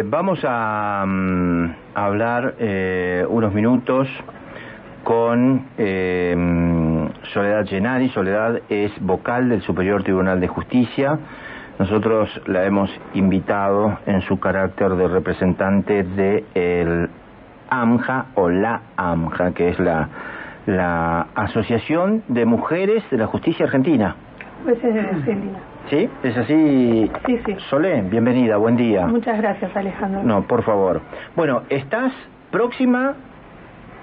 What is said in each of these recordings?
Vamos a hablar unos minutos con Soledad Gennari. Soledad es vocal del Superior Tribunal de Justicia. Nosotros la hemos invitado en su carácter de representante del AMJA o la AMJA, que es la Asociación de Mujeres de la Justicia Argentina. Pues es de Argentina. ¿Sí? ¿Es así? Sí, sí. Solé, bienvenida, buen día. Muchas gracias, Alejandro. No, por favor. Bueno, estás próxima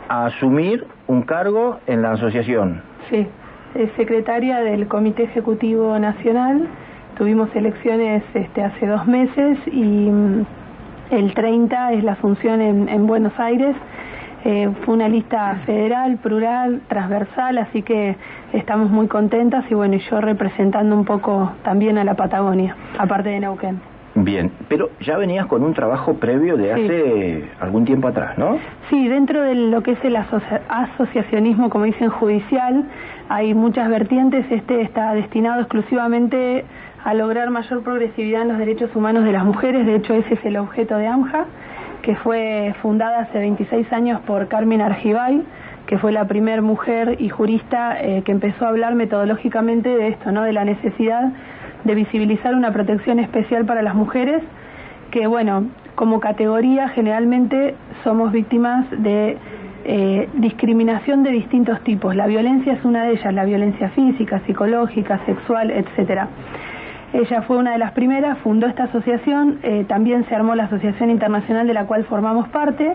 a asumir un cargo en la asociación. Sí, es secretaria del Comité Ejecutivo Nacional. Tuvimos elecciones hace 2 meses y el 30 es la asunción en Buenos Aires. Fue una lista federal, plural, transversal, así que estamos muy contentas y bueno, yo representando un poco también a la Patagonia, aparte de Neuquén. Bien, pero ya venías con un trabajo previo de hace algún tiempo atrás, ¿no? Sí, dentro de lo que es el asociacionismo, como dicen, judicial, hay muchas vertientes. Está destinado exclusivamente a lograr mayor progresividad en los derechos humanos de las mujeres. De hecho, ese es el objeto de AMJA, que fue fundada hace 26 años por Carmen Argibay, que fue la primera mujer y jurista que empezó a hablar metodológicamente de esto, ¿no? De la necesidad de visibilizar una protección especial para las mujeres, que bueno, como categoría generalmente somos víctimas de discriminación de distintos tipos. La violencia es una de ellas, la violencia física, psicológica, sexual, etcétera. Ella fue una de las primeras, fundó esta asociación, también se armó la Asociación Internacional de la cual formamos parte,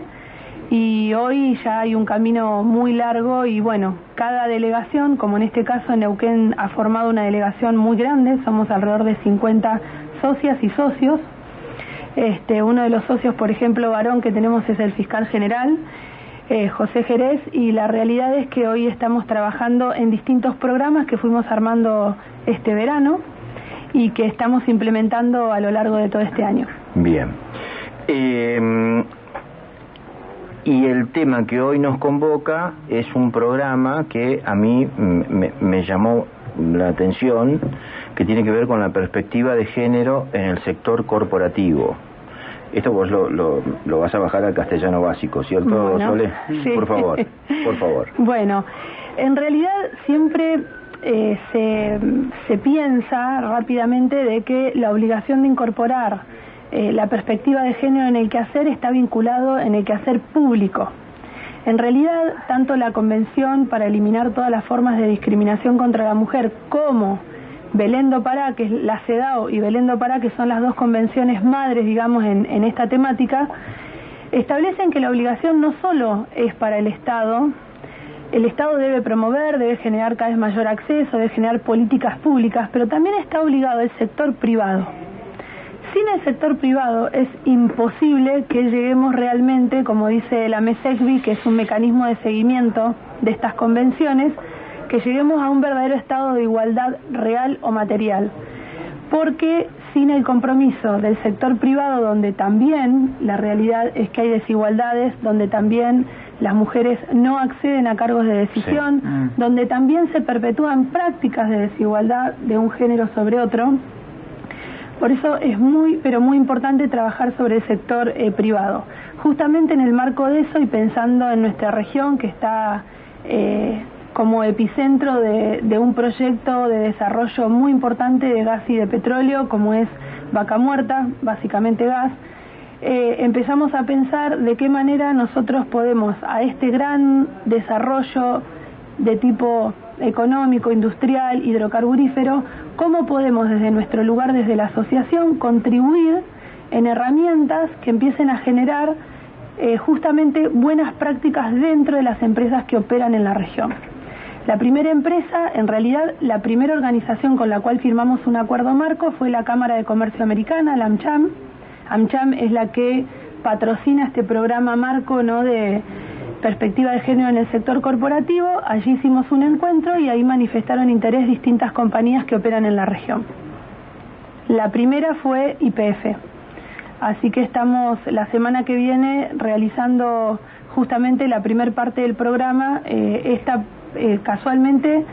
y hoy ya hay un camino muy largo y bueno, cada delegación, como en este caso Neuquén ha formado una delegación muy grande, somos alrededor de 50 socias y socios. Uno de los socios, por ejemplo, varón que tenemos es el fiscal general, José Jerez, y la realidad es que hoy estamos trabajando en distintos programas que fuimos armando este verano y que estamos implementando a lo largo de todo este año. Bien. Y el tema que hoy nos convoca es un programa que a mí me llamó la atención, que tiene que ver con la perspectiva de género en el sector corporativo. Esto vos lo vas a bajar al castellano básico, ¿cierto, bueno, Sole? Sí. Por favor. Bueno, en realidad siempre se piensa rápidamente de que la obligación de incorporar la perspectiva de género en el quehacer está vinculado en el quehacer público. En realidad, tanto la Convención para eliminar todas las formas de discriminación contra la mujer como Belén do Pará, que es la CEDAW, y Belén do Pará, que son las dos convenciones madres, digamos, en esta temática, establecen que la obligación no solo es para el Estado debe promover, debe generar cada vez mayor acceso, debe generar políticas públicas, pero también está obligado el sector privado. Sin el sector privado es imposible que lleguemos realmente, como dice la MESECBI, que es un mecanismo de seguimiento de estas convenciones, que lleguemos a un verdadero estado de igualdad real o material. Porque sin el compromiso del sector privado, donde también la realidad es que hay desigualdades, donde también las mujeres no acceden a cargos de decisión, donde también se perpetúan prácticas de desigualdad de un género sobre otro. Por eso es muy, pero muy importante trabajar sobre el sector privado. Justamente en el marco de eso y pensando en nuestra región, que está como epicentro de un proyecto de desarrollo muy importante de gas y de petróleo, como es Vaca Muerta, básicamente gas, empezamos a pensar de qué manera nosotros podemos a este gran desarrollo de tipo económico, industrial, hidrocarburífero, cómo podemos desde nuestro lugar, desde la asociación, contribuir en herramientas que empiecen a generar justamente buenas prácticas dentro de las empresas que operan en la región. La primera empresa, en realidad la primera organización con la cual firmamos un acuerdo marco fue la Cámara de Comercio Americana, la AmCham. AmCham es la que patrocina este programa marco, ¿no?, de perspectiva de género en el sector corporativo. Allí hicimos un encuentro y ahí manifestaron interés distintas compañías que operan en la región. La primera fue YPF, así que estamos la semana que viene realizando justamente la primer parte del programa. Casualmente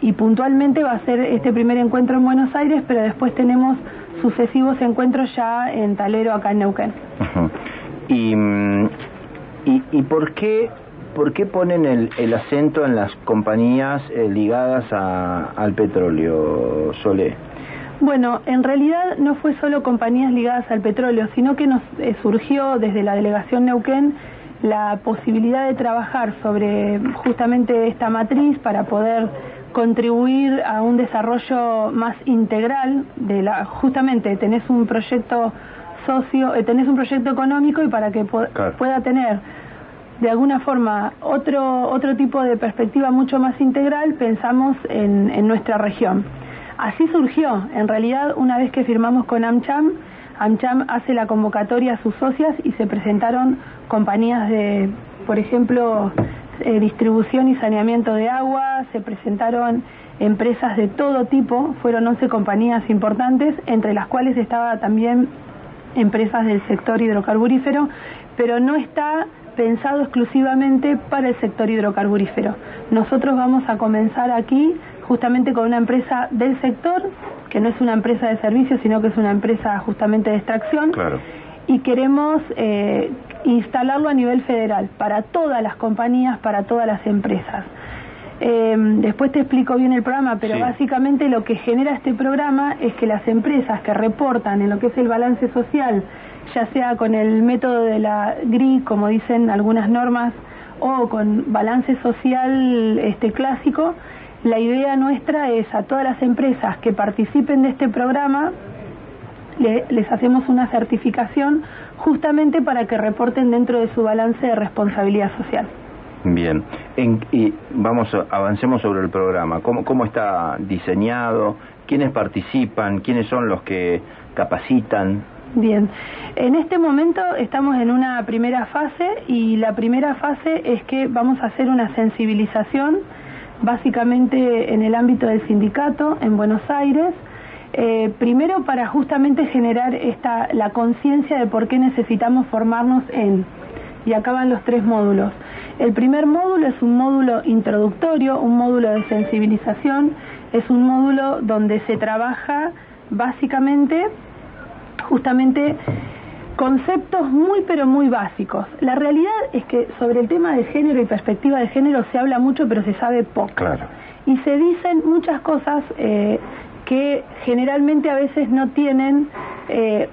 y puntualmente va a ser este primer encuentro en Buenos Aires, pero después tenemos sucesivos encuentros ya en Talero, acá en Neuquén. Uh-huh. ¿Y por qué ponen el acento en las compañías ligadas al petróleo, Solé? Bueno, en realidad no fue solo compañías ligadas al petróleo, sino que nos surgió desde la delegación Neuquén la posibilidad de trabajar sobre justamente esta matriz para poder contribuir a un desarrollo más integral justamente tenés un proyecto tenés un proyecto económico, y para que pueda tener de alguna forma otro tipo de perspectiva mucho más integral, pensamos en nuestra región. Así surgió. En realidad, una vez que firmamos con AmCham hace la convocatoria a sus socias y se presentaron compañías de, por ejemplo, distribución y saneamiento de agua, se presentaron empresas de todo tipo, fueron 11 compañías importantes, entre las cuales estaba también empresas del sector hidrocarburífero, pero no está pensado exclusivamente para el sector hidrocarburífero. Nosotros vamos a comenzar aquí justamente con una empresa del sector, que no es una empresa de servicios, sino que es una empresa justamente de extracción. Claro. Y queremos instalarlo a nivel federal, para todas las compañías, para todas las empresas. Después te explico bien el programa, pero sí, básicamente lo que genera este programa es que las empresas que reportan en lo que es el balance social, ya sea con el método de la GRI, como dicen algunas normas, o con balance social clásico, la idea nuestra es a todas las empresas que participen de este programa, les hacemos una certificación justamente para que reporten dentro de su balance de responsabilidad social. Bien, y avancemos sobre el programa. ¿Cómo está diseñado? ¿Quiénes participan? ¿Quiénes son los que capacitan? Bien, en este momento estamos en una primera fase, y la primera fase es que vamos a hacer una sensibilización básicamente en el ámbito del sindicato en Buenos Aires, primero para justamente generar la conciencia de por qué necesitamos formarnos y acá van los 3 módulos. El primer módulo es un módulo introductorio, un módulo de sensibilización, es un módulo donde se trabaja básicamente justamente conceptos muy pero muy básicos. La realidad es que sobre el tema de género y perspectiva de género se habla mucho, pero se sabe poco. Claro. Y se dicen muchas cosas que generalmente a veces no tienen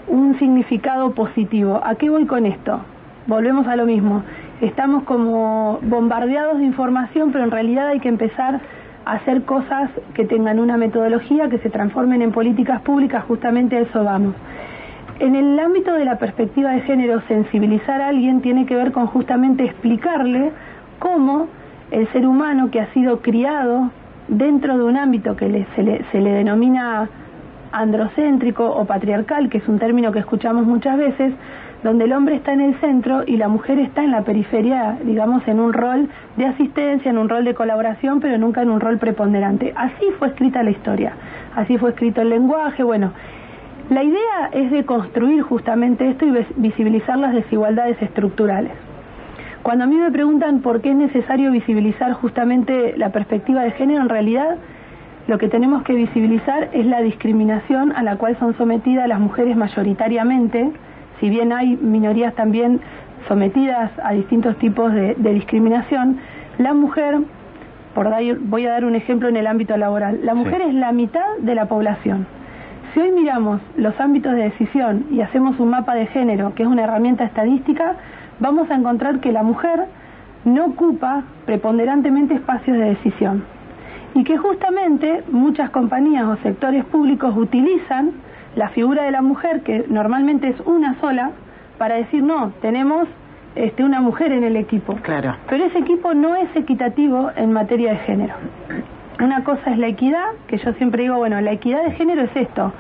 un significado positivo. ¿A qué voy con esto? Volvemos a lo mismo. Estamos como bombardeados de información, pero en realidad hay que empezar a hacer cosas que tengan una metodología, que se transformen en políticas públicas. Justamente a eso vamos. En el ámbito de la perspectiva de género, sensibilizar a alguien tiene que ver con justamente explicarle cómo el ser humano que ha sido criado dentro de un ámbito que se le denomina androcéntrico o patriarcal, que es un término que escuchamos muchas veces, donde el hombre está en el centro y la mujer está en la periferia, digamos, en un rol de asistencia, en un rol de colaboración, pero nunca en un rol preponderante. Así fue escrita la historia, así fue escrito el lenguaje. Bueno, la idea es de construir justamente esto y visibilizar las desigualdades estructurales. Cuando a mí me preguntan por qué es necesario visibilizar justamente la perspectiva de género, en realidad lo que tenemos que visibilizar es la discriminación a la cual son sometidas las mujeres mayoritariamente, si bien hay minorías también sometidas a distintos tipos de discriminación. La mujer, voy a dar un ejemplo en el ámbito laboral, la mujer es la mitad de la población. Si hoy miramos los ámbitos de decisión y hacemos un mapa de género, que es una herramienta estadística, vamos a encontrar que la mujer no ocupa preponderantemente espacios de decisión, y que justamente muchas compañías o sectores públicos utilizan la figura de la mujer, que normalmente es una sola, para decir no, tenemos una mujer en el equipo. Claro. Pero ese equipo no es equitativo en materia de género. Una cosa es la equidad, que yo siempre digo, bueno, la equidad de género es esto.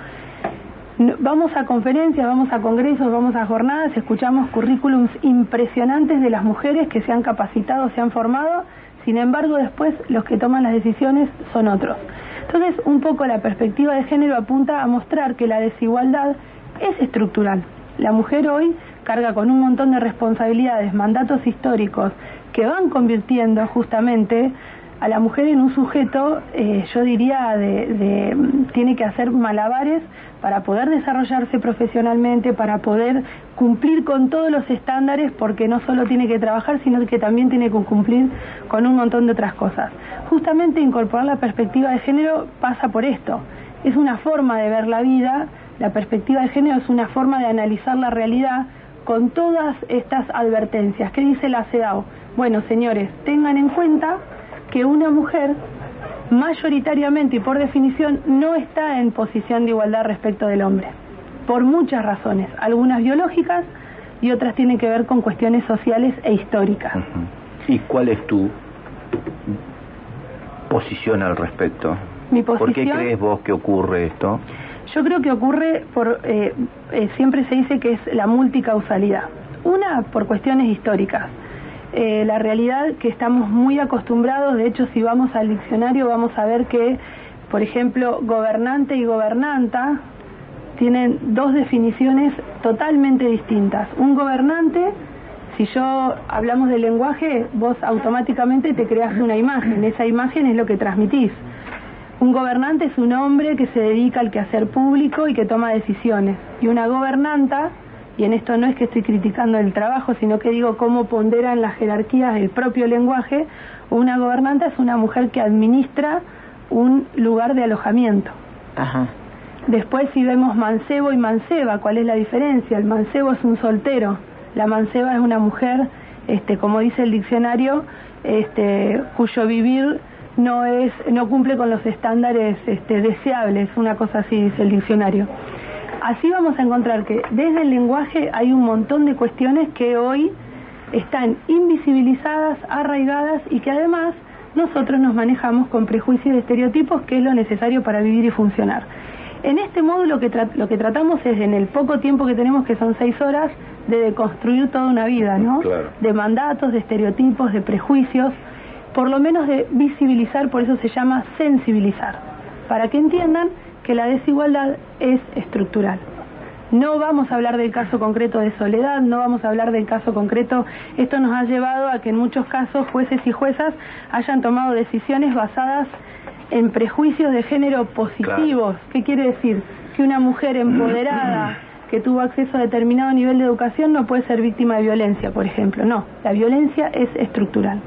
Vamos a conferencias, vamos a congresos, vamos a jornadas, escuchamos currículums impresionantes de las mujeres que se han capacitado, se han formado, sin embargo después los que toman las decisiones son otros. Entonces, un poco la perspectiva de género apunta a mostrar que la desigualdad es estructural. La mujer hoy carga con un montón de responsabilidades, mandatos históricos, que van convirtiendo justamente a la mujer en un sujeto, yo diría, tiene que hacer malabares para poder desarrollarse profesionalmente, para poder cumplir con todos los estándares, porque no solo tiene que trabajar, sino que también tiene que cumplir con un montón de otras cosas. Justamente incorporar la perspectiva de género pasa por esto. Es una forma de ver la vida, la perspectiva de género es una forma de analizar la realidad con todas estas advertencias. ¿Qué dice la CEDAW? Bueno, señores, tengan en cuenta que una mujer mayoritariamente y por definición no está en posición de igualdad respecto del hombre, por muchas razones, algunas biológicas y otras tienen que ver con cuestiones sociales e históricas. ¿Y cuál es tu posición al respecto? Mi posición, ¿por qué crees vos que ocurre esto? Yo creo que ocurre por, siempre se dice que es la multicausalidad. Una, por cuestiones históricas. La realidad que estamos muy acostumbrados, de hecho si vamos al diccionario vamos a ver que, por ejemplo, gobernante y gobernanta tienen dos definiciones totalmente distintas. Un gobernante, si yo hablamos del lenguaje, vos automáticamente te creas una imagen, esa imagen es lo que transmitís. Un gobernante es un hombre que se dedica al quehacer público y que toma decisiones. Y una gobernanta, y en esto no es que estoy criticando el trabajo, sino que digo cómo ponderan las jerarquías del propio lenguaje, una gobernanta es una mujer que administra un lugar de alojamiento. Ajá. Después si vemos mancebo y manceba, ¿cuál es la diferencia? El mancebo es un soltero, la manceba es una mujer, como dice el diccionario, cuyo vivir no cumple con los estándares deseables, una cosa así dice el diccionario. Así vamos a encontrar que desde el lenguaje hay un montón de cuestiones que hoy están invisibilizadas, arraigadas y que además nosotros nos manejamos con prejuicios y estereotipos, que es lo necesario para vivir y funcionar. En este módulo lo que tratamos es, en el poco tiempo que tenemos, que son 6 horas, de deconstruir toda una vida, ¿no? Claro. De mandatos, de estereotipos, de prejuicios, por lo menos de visibilizar, por eso se llama sensibilizar, para que entiendan que la desigualdad es estructural. No vamos a hablar del caso concreto de Soledad, no vamos a hablar del caso concreto. Esto nos ha llevado a que en muchos casos jueces y juezas hayan tomado decisiones basadas en prejuicios de género positivos. Claro. ¿Qué quiere decir? Que una mujer empoderada que tuvo acceso a determinado nivel de educación no puede ser víctima de violencia, por ejemplo. No, la violencia es estructural.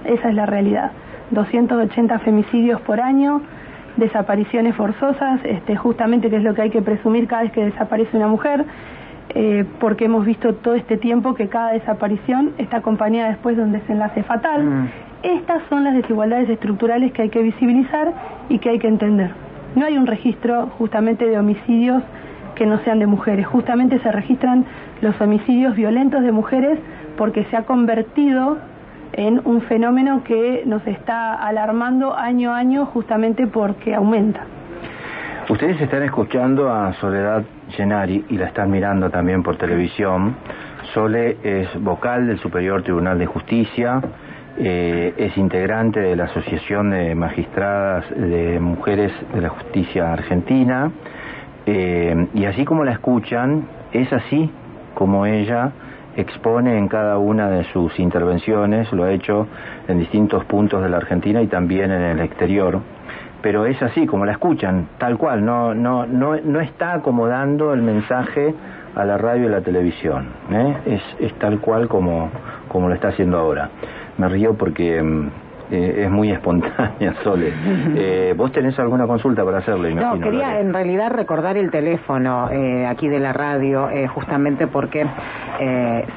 Esa es la realidad. 280 femicidios por año, desapariciones forzosas, justamente que es lo que hay que presumir cada vez que desaparece una mujer, porque hemos visto todo este tiempo que cada desaparición está acompañada después de un desenlace fatal. Estas son las desigualdades estructurales que hay que visibilizar y que hay que entender. No hay un registro justamente de homicidios que no sean de mujeres, justamente se registran los homicidios violentos de mujeres porque se ha convertido en un fenómeno que nos está alarmando año a año justamente porque aumenta. Ustedes están escuchando a Soledad Gennari y la están mirando también por televisión. Sole es vocal del Superior Tribunal de Justicia, es integrante de la Asociación de Magistradas de Mujeres de la Justicia Argentina, y así como la escuchan, es así como ella expone en cada una de sus intervenciones, lo ha hecho en distintos puntos de la Argentina y también en el exterior, pero es así como la escuchan, tal cual, no está acomodando el mensaje a la radio y la televisión, es tal cual como lo está haciendo ahora. Me río porque es muy espontánea, Sole. ¿Vos tenés alguna consulta para hacerle? No, quería en realidad recordar el teléfono aquí de la radio, justamente porque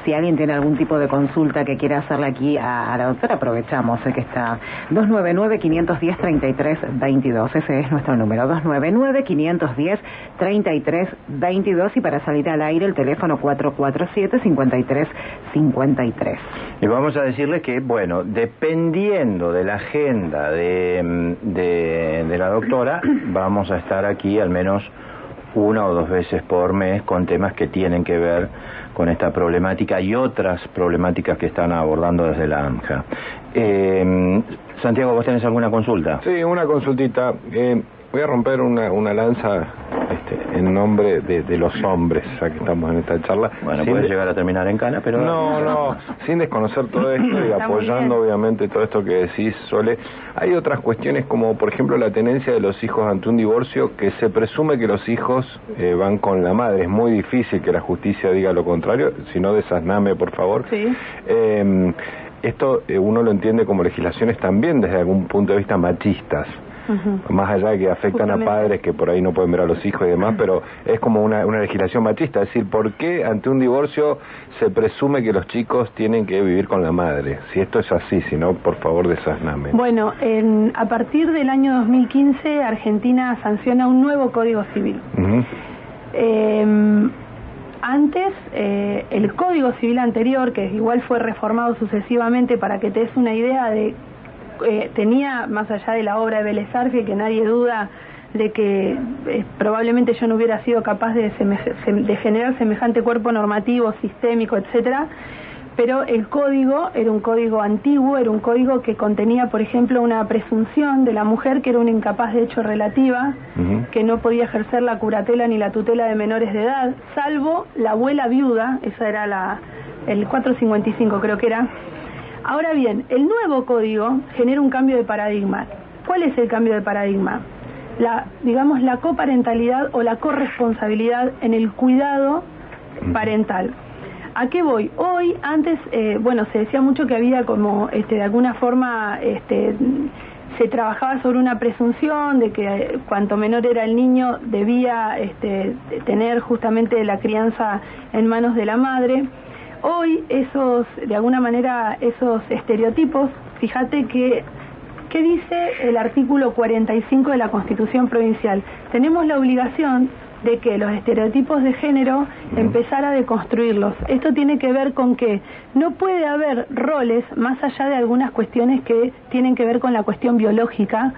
si alguien tiene algún tipo de consulta que quiera hacerle aquí a la doctora, aprovechamos que está 299-510-3322, ese es nuestro número, 299-510-3322, y para salir al aire el teléfono 447-5353. Y vamos a decirles que, bueno, dependiendo de la agenda de la doctora, vamos a estar aquí al menos 1 o 2 veces por mes con temas que tienen que ver con esta problemática y otras problemáticas que están abordando desde la AMJA. Santiago, ¿vos tenés alguna consulta? Sí, una consultita. Voy a romper una lanza en nombre de los hombres, ya que estamos en esta charla. Bueno, puede llegar a terminar en cana, pero... No, sin desconocer todo esto y apoyando obviamente todo esto que decís, Sole. Hay otras cuestiones como, por ejemplo, la tenencia de los hijos ante un divorcio, que se presume que los hijos van con la madre. Es muy difícil que la justicia diga lo contrario, si no, desasname, por favor. Sí. Esto uno lo entiende como legislaciones también desde algún punto de vista machistas. Más allá de que afectan a padres que por ahí no pueden ver a los hijos y demás, pero es como una legislación machista. Es decir, ¿por qué ante un divorcio se presume que los chicos tienen que vivir con la madre? Si esto es así, si no, por favor, desasname. Bueno, a partir del año 2015, Argentina sanciona un nuevo Código Civil. Antes, el Código Civil anterior, que igual fue reformado sucesivamente, para que te des una idea de... tenía, más allá de la obra de Vélez Arfiel, que nadie duda de que probablemente yo no hubiera sido capaz de generar semejante cuerpo normativo, sistémico, etcétera, pero el código era un código antiguo, era un código que contenía, por ejemplo, una presunción de la mujer que era una incapaz de hecho relativa, que no podía ejercer la curatela ni la tutela de menores de edad, salvo la abuela viuda, esa era el 455 creo que era. Ahora bien, el nuevo código genera un cambio de paradigma. ¿Cuál es el cambio de paradigma? La coparentalidad o la corresponsabilidad en el cuidado parental. ¿A qué voy? Hoy, antes, se decía mucho que había como, de alguna forma, se trabajaba sobre una presunción de que cuanto menor era el niño debía tener justamente la crianza en manos de la madre. Hoy de alguna manera, esos estereotipos, fíjate ¿qué dice el artículo 45 de la Constitución Provincial? Tenemos la obligación de que los estereotipos de género empezar a deconstruirlos. Esto tiene que ver con que no puede haber roles más allá de algunas cuestiones que tienen que ver con la cuestión biológica,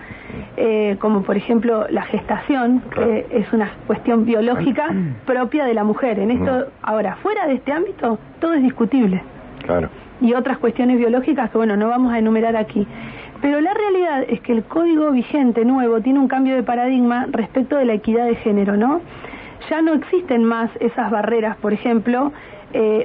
como por ejemplo la gestación, que es una cuestión biológica propia de la mujer. En esto, ahora, fuera de este ámbito, todo es discutible. Claro. Y otras cuestiones biológicas que, no vamos a enumerar aquí. Pero la realidad es que el código vigente nuevo tiene un cambio de paradigma respecto de la equidad de género, ¿no? Ya no existen más esas barreras, por ejemplo,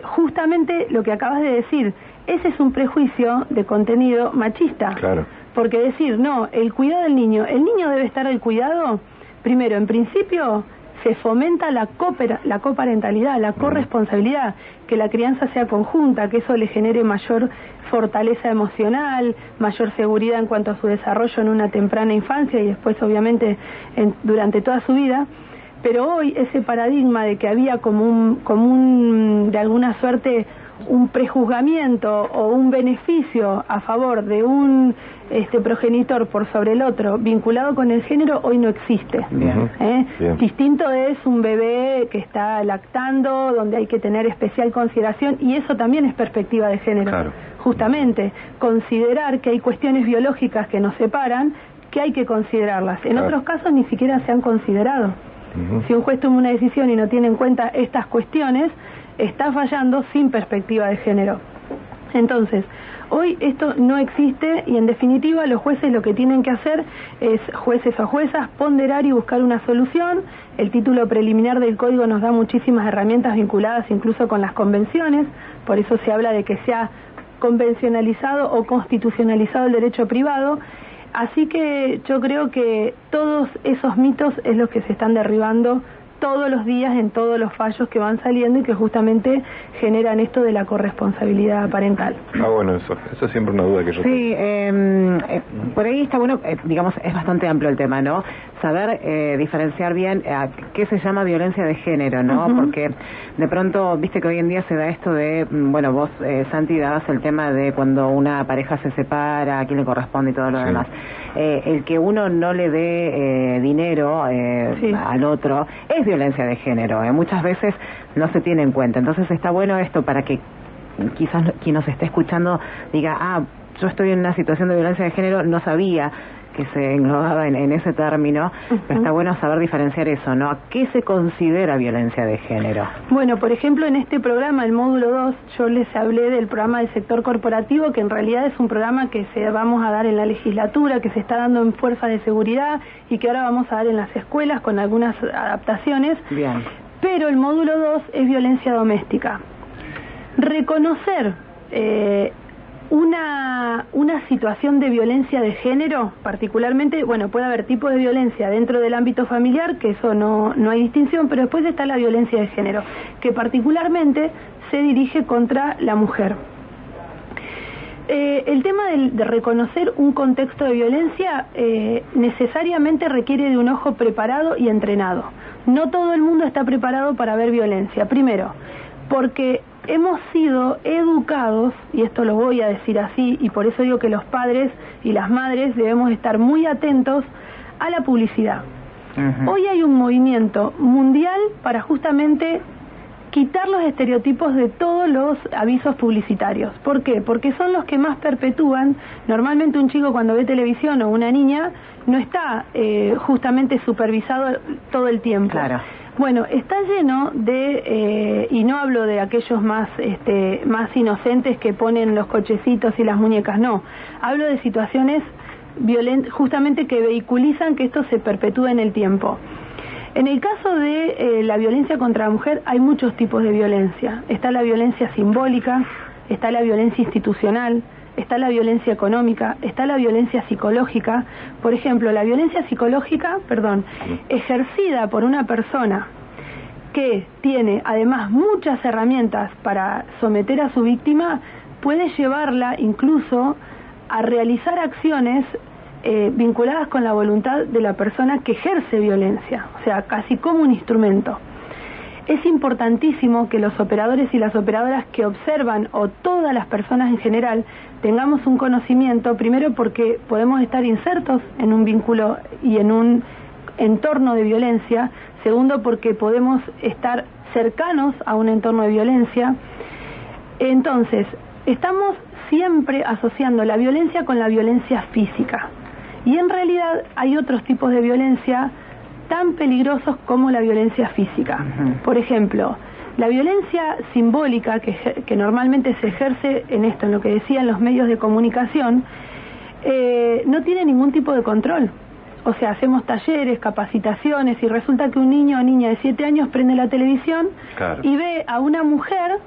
justamente lo que acabas de decir, ese es un prejuicio de contenido machista. Claro. Porque decir, no, el cuidado del niño, el niño debe estar al cuidado, primero, en principio, se fomenta la coparentalidad, la corresponsabilidad, que la crianza sea conjunta, que eso le genere mayor fortaleza emocional, mayor seguridad en cuanto a su desarrollo en una temprana infancia y después obviamente durante toda su vida. Pero hoy ese paradigma de que había como un de alguna suerte un prejuzgamiento o un beneficio a favor de un progenitor por sobre el otro vinculado con el género hoy no existe. Bien. Distinto es un bebé que está lactando, donde hay que tener especial consideración, y eso también es perspectiva de género. Claro. Justamente, considerar que hay cuestiones biológicas que nos separan, que hay que considerarlas. En otros casos ni siquiera se han considerado. Si un juez toma una decisión y no tiene en cuenta estas cuestiones, está fallando sin perspectiva de género. Entonces, hoy esto no existe y en definitiva los jueces lo que tienen que hacer es, jueces o juezas, ponderar y buscar una solución. El título preliminar del código nos da muchísimas herramientas vinculadas incluso con las convenciones, por eso se habla de que sea convencionalizado o constitucionalizado el derecho privado. Así que yo creo que todos esos mitos es los que se están derribando todos los días en todos los fallos que van saliendo y que justamente generan esto de la corresponsabilidad parental. Bueno, eso es siempre una duda que yo tengo. Por ahí está bueno, digamos, es bastante amplio el tema, ¿no? Saber diferenciar bien qué se llama violencia de género, ¿no? Porque de pronto, viste que hoy en día se da esto de, vos, Santi, dabas el tema de cuando una pareja se separa, a quién le corresponde y todo lo demás. El que uno no le dé dinero al otro es violencia de género, muchas veces no se tiene en cuenta. Entonces está bueno esto para que quizás quien nos esté escuchando diga, yo estoy en una situación de violencia de género, no sabía que se englobaba en ese término, pero está bueno saber diferenciar eso, ¿no? ¿A qué se considera violencia de género? Bueno, por ejemplo, en este programa, el módulo 2, yo les hablé del programa del sector corporativo, que en realidad es un programa que vamos a dar en la legislatura, que se está dando en fuerzas de seguridad y que ahora vamos a dar en las escuelas con algunas adaptaciones. Bien. Pero el módulo 2 es violencia doméstica. Reconocer una situación de violencia de género, particularmente, bueno, puede haber tipos de violencia dentro del ámbito familiar, que eso no hay distinción, pero después está la violencia de género, que particularmente se dirige contra la mujer. El tema de reconocer un contexto de violencia necesariamente requiere de un ojo preparado y entrenado. No todo el mundo está preparado para ver violencia. Primero, porque hemos sido educados, y esto lo voy a decir así, y por eso digo que los padres y las madres debemos estar muy atentos a la publicidad. Hoy hay un movimiento mundial para justamente quitar los estereotipos de todos los avisos publicitarios. ¿Por qué? Porque son los que más perpetúan. Normalmente un chico cuando ve televisión o una niña no está justamente supervisado todo el tiempo. Claro. Bueno, está lleno de, y no hablo de aquellos más inocentes que ponen los cochecitos y las muñecas, no. Hablo de situaciones violentas, justamente que vehiculizan que esto se perpetúe en el tiempo. En el caso de la violencia contra la mujer hay muchos tipos de violencia. Está la violencia simbólica, está la violencia institucional, está la violencia económica, está la violencia psicológica. Por ejemplo, la violencia psicológica, ejercida por una persona que tiene además muchas herramientas para someter a su víctima, puede llevarla incluso a realizar acciones vinculadas con la voluntad de la persona que ejerce violencia, o sea, casi como un instrumento. Es importantísimo que los operadores y las operadoras que observan, o todas las personas en general, tengamos un conocimiento, primero porque podemos estar insertos en un vínculo y en un entorno de violencia, segundo porque podemos estar cercanos a un entorno de violencia. Entonces, estamos siempre asociando la violencia con la violencia física. Y en realidad hay otros tipos de violencia tan peligrosos como la violencia física. Por ejemplo, la violencia simbólica que normalmente se ejerce en lo que decían los medios de comunicación, no tiene ningún tipo de control. O sea, hacemos talleres, capacitaciones, y resulta que un niño o niña de 7 años prende la televisión, claro, y ve a una mujer,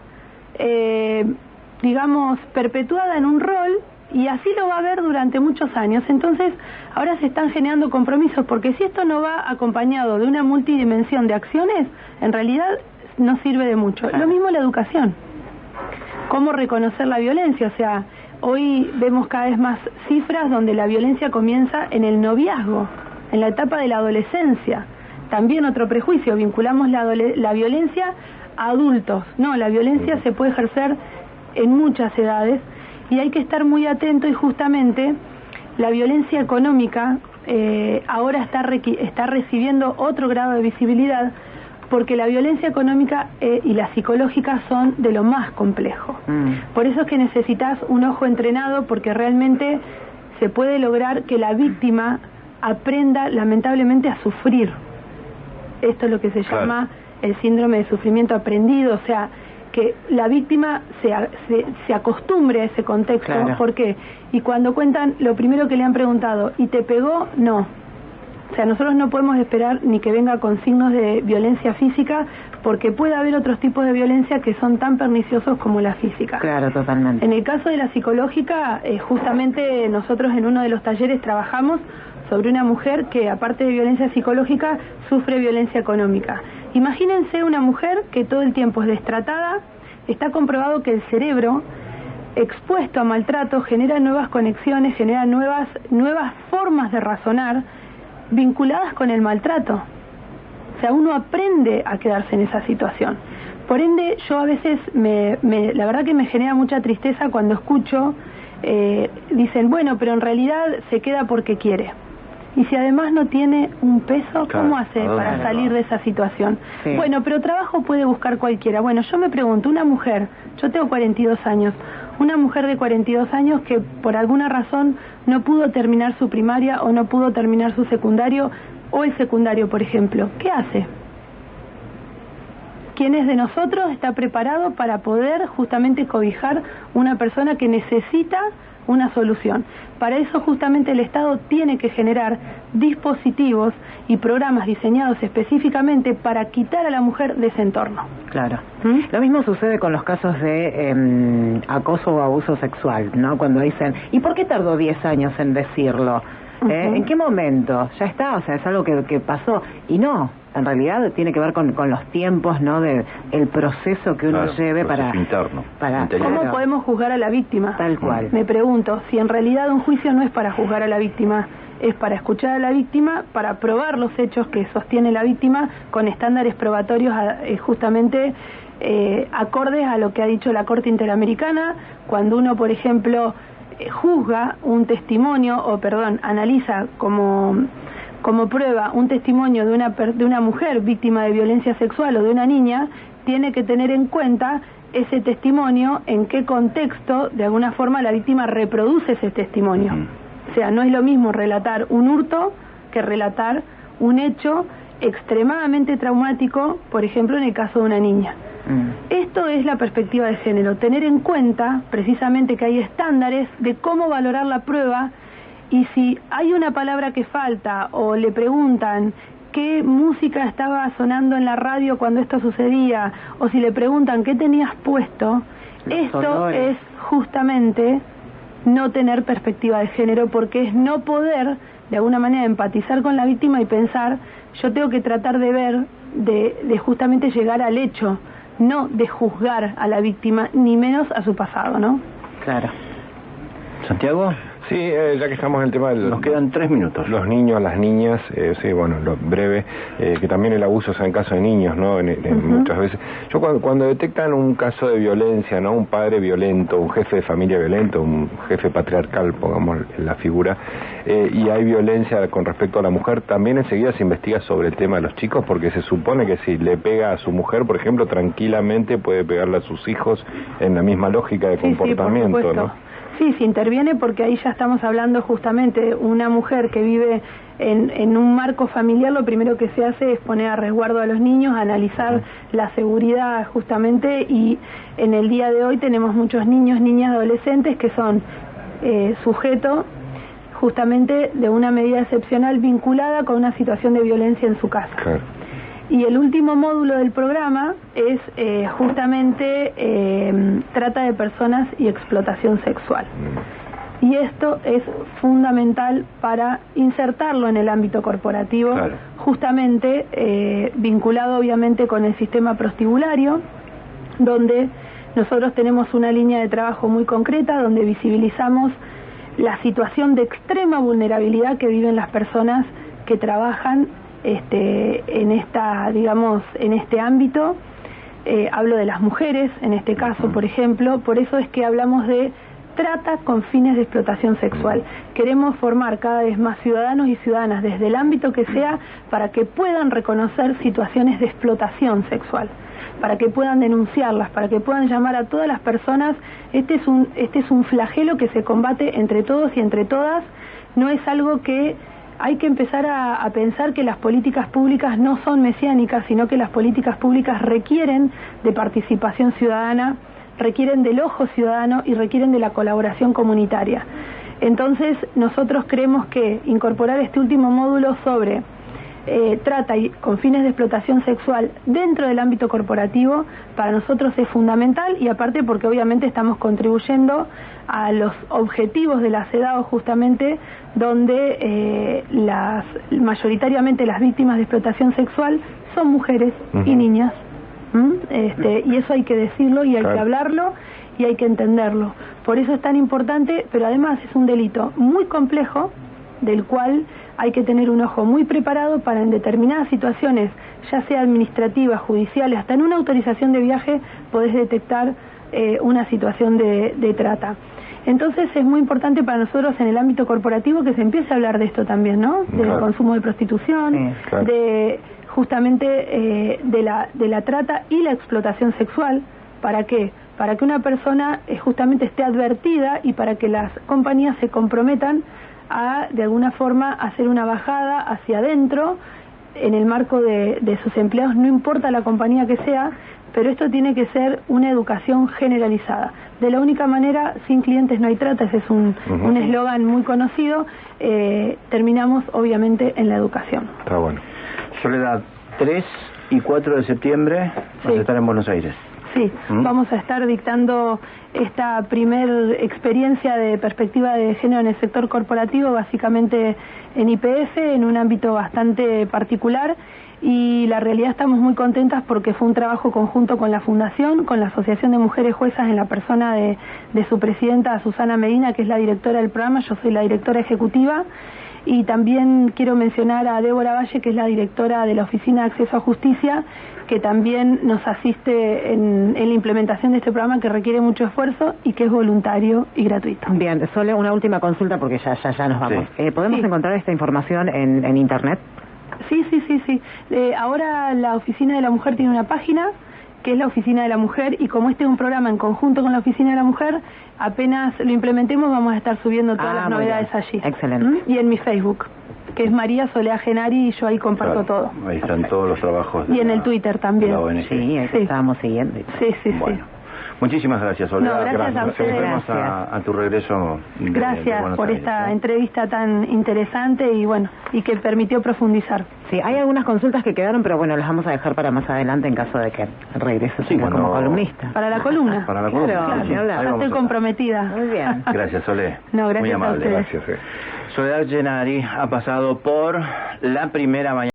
perpetuada en un rol, y así lo va a ver durante muchos años. Entonces, ahora se están generando compromisos, porque si esto no va acompañado de una multidimensión de acciones, en realidad no sirve de mucho. Lo mismo la educación. ¿Cómo reconocer la violencia? O sea, hoy vemos cada vez más cifras donde la violencia comienza en el noviazgo, en la etapa de la adolescencia. También otro prejuicio, vinculamos la violencia a adultos. No, la violencia se puede ejercer en muchas edades, y hay que estar muy atento, y justamente la violencia económica ahora está recibiendo otro grado de visibilidad, porque la violencia económica y la psicológica son de lo más complejo. Por eso es que necesitas un ojo entrenado, porque realmente se puede lograr que la víctima aprenda lamentablemente a sufrir. Esto es lo que se llama el síndrome de sufrimiento aprendido, o sea, que la víctima se acostumbre a ese contexto. Claro. ¿Por qué? Y cuando cuentan, lo primero que le han preguntado, ¿y te pegó? No. O sea, nosotros no podemos esperar ni que venga con signos de violencia física, porque puede haber otros tipos de violencia que son tan perniciosos como la física. Claro, totalmente. En el caso de la psicológica, justamente nosotros en uno de los talleres trabajamos sobre una mujer que, aparte de violencia psicológica, sufre violencia económica. Imagínense una mujer que todo el tiempo es destratada. Está comprobado que el cerebro, expuesto a maltrato, genera nuevas conexiones, genera nuevas formas de razonar vinculadas con el maltrato. O sea, uno aprende a quedarse en esa situación. Por ende, yo a veces, la verdad que me genera mucha tristeza cuando escucho, dicen, bueno, pero en realidad se queda porque quiere. Y si además no tiene un peso, ¿cómo hace para salir de esa situación? Sí. Bueno, pero trabajo puede buscar cualquiera. Bueno, yo me pregunto, una mujer, yo tengo 42 años, una mujer de 42 años que por alguna razón no pudo terminar su primaria o no pudo terminar su secundario o el secundario, por ejemplo, ¿qué hace? ¿Quién es de nosotros está preparado para poder justamente cobijar una persona que necesita una solución? Para eso justamente el Estado tiene que generar dispositivos y programas diseñados específicamente para quitar a la mujer de ese entorno. Claro. Lo mismo sucede con los casos de acoso o abuso sexual, ¿no? Cuando dicen, ¿y por qué tardó 10 años en decirlo? ¿En qué momento? Ya está, o sea, es algo que pasó. Y no, en realidad tiene que ver con los tiempos, ¿no? El proceso que uno lleve para interno. ¿Cómo podemos juzgar a la víctima? Tal cual. Me pregunto, si en realidad un juicio no es para juzgar a la víctima, es para escuchar a la víctima, para probar los hechos que sostiene la víctima con estándares probatorios justamente acordes a lo que ha dicho la Corte Interamericana, cuando uno, por ejemplo, juzga un testimonio, analiza como prueba un testimonio de una mujer víctima de violencia sexual o de una niña, tiene que tener en cuenta ese testimonio, en qué contexto, de alguna forma, la víctima reproduce ese testimonio. O sea, no es lo mismo relatar un hurto que relatar un hecho extremadamente traumático, por ejemplo, en el caso de una niña. Esto es la perspectiva de género, tener en cuenta precisamente que hay estándares de cómo valorar la prueba, y si hay una palabra que falta o le preguntan qué música estaba sonando en la radio cuando esto sucedía, o si le preguntan qué tenías puesto, esto es justamente no tener perspectiva de género, porque es no poder de alguna manera empatizar con la víctima y pensar, yo tengo que tratar de ver, de justamente llegar al hecho, no de juzgar a la víctima, ni menos a su pasado, ¿no? Claro. ¿Santiago? Sí, ya que estamos en el tema del... Nos quedan 3 minutos. Los niños, las niñas, sí, bueno, lo breve, que también el abuso sea en caso de niños, ¿no? Muchas veces. Yo cuando detectan un caso de violencia, ¿no? Un padre violento, un jefe de familia violento, un jefe patriarcal, pongamos la figura, y hay violencia con respecto a la mujer, también enseguida se investiga sobre el tema de los chicos, porque se supone que si le pega a su mujer, por ejemplo, tranquilamente puede pegarle a sus hijos en la misma lógica de comportamiento, por supuesto, ¿no? Sí, se interviene porque ahí ya estamos hablando justamente una mujer que vive en un marco familiar, lo primero que se hace es poner a resguardo a los niños, analizar la seguridad justamente, y en el día de hoy tenemos muchos niños, niñas, adolescentes que son sujetos justamente de una medida excepcional vinculada con una situación de violencia en su casa. Claro. Y el último módulo del programa es justamente trata de personas y explotación sexual. Y esto es fundamental para insertarlo en el ámbito corporativo, claro, justamente vinculado obviamente con el sistema prostibulario, donde nosotros tenemos una línea de trabajo muy concreta, donde visibilizamos la situación de extrema vulnerabilidad que viven las personas que trabajan en este ámbito. Hablo de las mujeres, en este caso, por ejemplo. Por eso es que hablamos de trata con fines de explotación sexual. Queremos formar cada vez más ciudadanos y ciudadanas desde el ámbito que sea, para que puedan reconocer situaciones de explotación sexual, para que puedan denunciarlas, para que puedan llamar a todas las personas. Este es un flagelo que se combate entre todos y entre todas. No es algo que hay que empezar a pensar que las políticas públicas no son mesiánicas, sino que las políticas públicas requieren de participación ciudadana, requieren del ojo ciudadano y requieren de la colaboración comunitaria. Entonces, nosotros creemos que incorporar este último módulo sobre trata y con fines de explotación sexual dentro del ámbito corporativo, para nosotros es fundamental, y aparte porque obviamente estamos contribuyendo a los objetivos de la CEDAW, justamente donde mayoritariamente las víctimas de explotación sexual son mujeres y niñas. Y eso hay que decirlo y hay que hablarlo y hay que entenderlo. Por eso es tan importante, pero además es un delito muy complejo, del cual hay que tener un ojo muy preparado para, en determinadas situaciones, ya sea administrativas, judiciales, hasta en una autorización de viaje, podés detectar una situación de trata. Entonces es muy importante para nosotros en el ámbito corporativo que se empiece a hablar de esto también, ¿no? Del consumo de prostitución, de justamente de la trata y la explotación sexual, ¿Para qué? Para que una persona justamente esté advertida y para que las compañías se comprometan a, de alguna forma, hacer una bajada hacia adentro en el marco de sus empleados, no importa la compañía que sea, pero esto tiene que ser una educación generalizada. De la única manera, sin clientes no hay trata, ese es un eslogan muy conocido, terminamos obviamente en la educación. Está bueno. Soledad, 3 y 4 de septiembre vas a estar en Buenos Aires. Sí, vamos a estar dictando esta primer experiencia de perspectiva de género en el sector corporativo, básicamente en IPF, en un ámbito bastante particular, y la realidad estamos muy contentas porque fue un trabajo conjunto con la Fundación, con la Asociación de Mujeres Juezas en la persona de su presidenta Susana Medina, que es la directora del programa, yo soy la directora ejecutiva, y también quiero mencionar a Débora Valle, que es la directora de la Oficina de Acceso a Justicia, que también nos asiste en la implementación de este programa que requiere mucho esfuerzo y que es voluntario y gratuito. Bien, solo una última consulta porque ya nos vamos. Sí. ¿Podemos encontrar esta información en Internet? Sí. Ahora la Oficina de la Mujer tiene una página, que es la Oficina de la Mujer, y como este es un programa en conjunto con la Oficina de la Mujer, apenas lo implementemos vamos a estar subiendo todas las novedades allí. Excelente. Y en mi Facebook, que es María Soledad Genari, y yo ahí comparto todo. Ahí están todos los trabajos. Y en el Twitter también. Sí, ahí estábamos siguiendo. Sí. Bueno. Muchísimas gracias, Soledad. No, gracias a ustedes. Nos vemos a tu regreso. Gracias por esta entrevista tan interesante y que permitió profundizar. Sí, hay algunas consultas que quedaron, pero bueno, las vamos a dejar para más adelante en caso de que regreses como columnista. Para la columna. Para la columna. Claro, ya estoy comprometida. Muy bien. Gracias, Sole. No, gracias. Muy amable. A ustedes. Gracias. Soledad Genari ha pasado por la primera mañana.